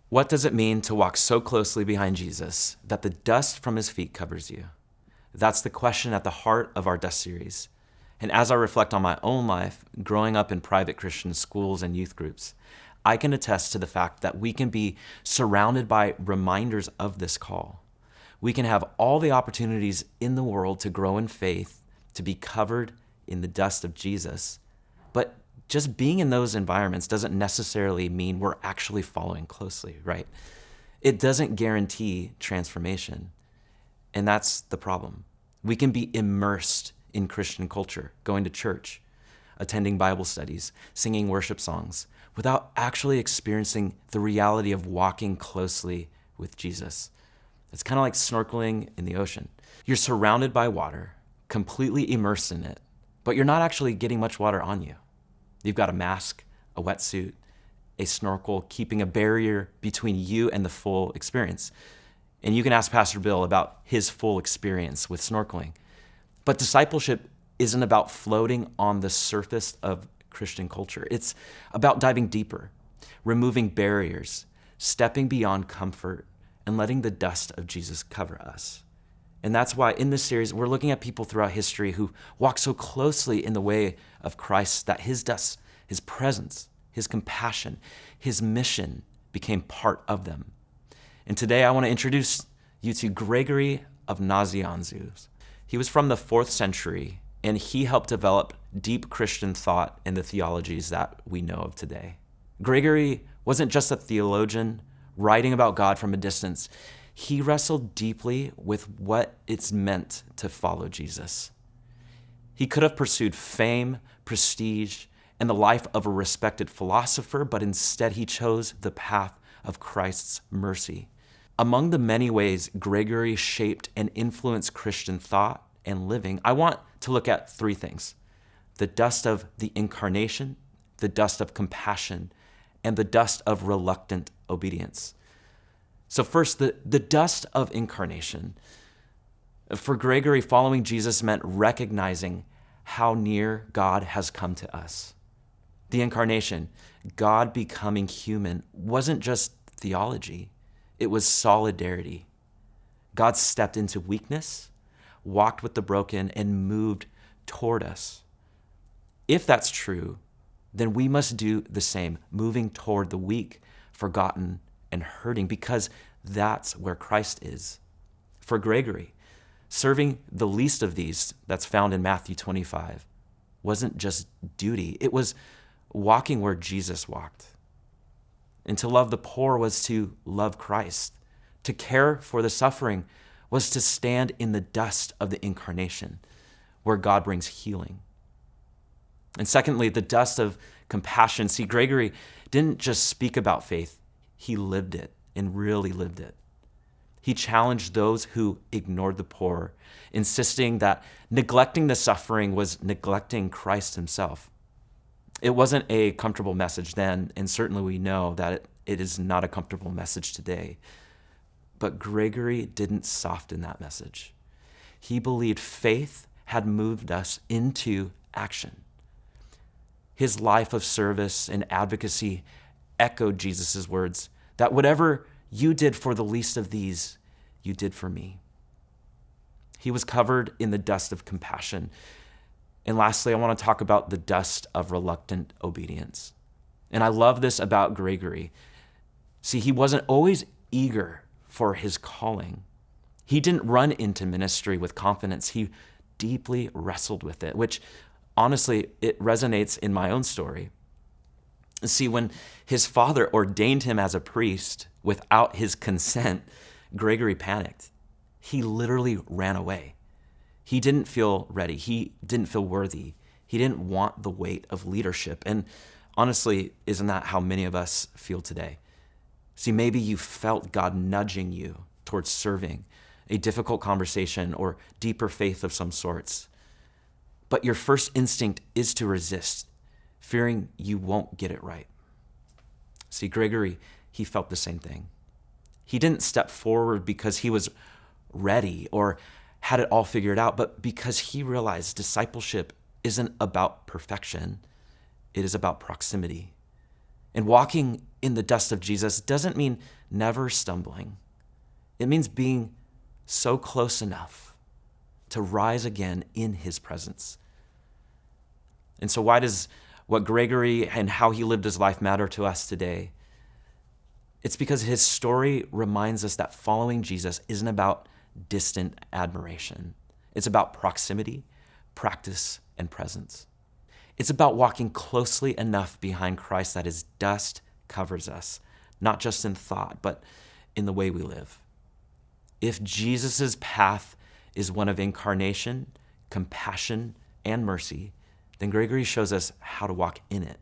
What does it mean to walk so closely behind Jesus that the dust from his feet covers you? That's the question at the heart of our Dust series. And as I reflect on my own life, growing up in private Christian schools and youth groups, I can attest to the fact that we can be surrounded by reminders of this call. We can have all the opportunities in the world to grow in faith, to be covered in the dust of Jesus, but just being in those environments doesn't necessarily mean we're actually following closely, right? It doesn't guarantee transformation. And that's the problem. We can be immersed in Christian culture, going to church, attending Bible studies, singing worship songs, without actually experiencing the reality of walking closely with Jesus. It's kind of like snorkeling in the ocean. You're surrounded by water, completely immersed in it, but you're not actually getting much water on you. You've got a mask, a wetsuit, a snorkel, keeping a barrier between you and the full experience. And you can ask Pastor Bill about his full experience with snorkeling. But discipleship isn't about floating on the surface of Christian culture. It's about diving deeper, removing barriers, stepping beyond comfort, and letting the dust of Jesus cover us. And that's why in this series, we're looking at people throughout history who walk so closely in the way of Christ that his dust, his presence, his compassion, his mission became part of them. And today I want to introduce you to Gregory of Nazianzus. He was from the 4th century, and he helped develop deep Christian thought in the theologies that we know of today. Gregory wasn't just a theologian writing about God from a distance. He wrestled deeply with what it's meant to follow Jesus. He could have pursued fame, prestige, and the life of a respected philosopher, but instead he chose the path of Christ's mercy. Among the many ways Gregory shaped and influenced Christian thought and living, I want to look at 3 things: the dust of the incarnation, the dust of compassion, and the dust of reluctant obedience. So first, the dust of incarnation. For Gregory, following Jesus meant recognizing how near God has come to us. The incarnation, God becoming human, wasn't just theology. It was solidarity. God stepped into weakness, walked with the broken, and moved toward us. If that's true, then we must do the same, moving toward the weak, forgotten, and hurting, because that's where Christ is. For Gregory, serving the least of these, that's found in Matthew 25, wasn't just duty. It was walking where Jesus walked. And to love the poor was to love Christ. To care for the suffering was to stand in the dust of the incarnation, where God brings healing. And secondly, the dust of compassion. See, Gregory didn't just speak about faith, he lived it and really lived it. He challenged those who ignored the poor, insisting that neglecting the suffering was neglecting Christ himself. It wasn't a comfortable message then, and certainly we know that it is not a comfortable message today. But Gregory didn't soften that message. He believed faith had moved us into action. His life of service and advocacy echoed Jesus' words that whatever you did for the least of these, you did for me. He was covered in the dust of compassion. And lastly, I want to talk about the dust of reluctant obedience. And I love this about Gregory. See, he wasn't always eager for his calling. He didn't run into ministry with confidence. He deeply wrestled with it, which honestly, it resonates in my own story. See, when his father ordained him as a priest without his consent, Gregory panicked. He literally ran away. He didn't feel ready. He didn't feel worthy. He didn't want the weight of leadership. And honestly, isn't that how many of us feel today? See, maybe you felt God nudging you towards serving, a difficult conversation, or deeper faith of some sorts. But your first instinct is to resist, fearing you won't get it right. See, Gregory, he felt the same thing. He didn't step forward because he was ready or had it all figured out, but because he realized discipleship isn't about perfection, it is about proximity. And walking in the dust of Jesus doesn't mean never stumbling. It means being so close enough to rise again in his presence. And so why does what Gregory and how he lived his life matter to us today? It's because his story reminds us that following Jesus isn't about distant admiration. It's about proximity, practice, and presence. It's about walking closely enough behind Christ that his dust covers us, not just in thought, but in the way we live. If Jesus' path is one of incarnation, compassion, and mercy, then Gregory shows us how to walk in it.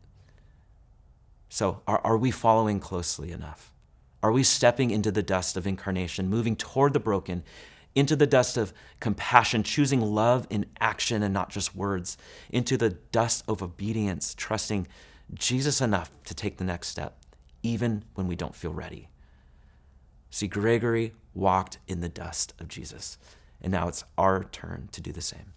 So are we following closely enough? Are we stepping into the dust of incarnation, moving toward the broken, into the dust of compassion, choosing love in action and not just words, into the dust of obedience, trusting Jesus enough to take the next step, even when we don't feel ready? See, Gregory walked in the dust of Jesus, and now it's our turn to do the same.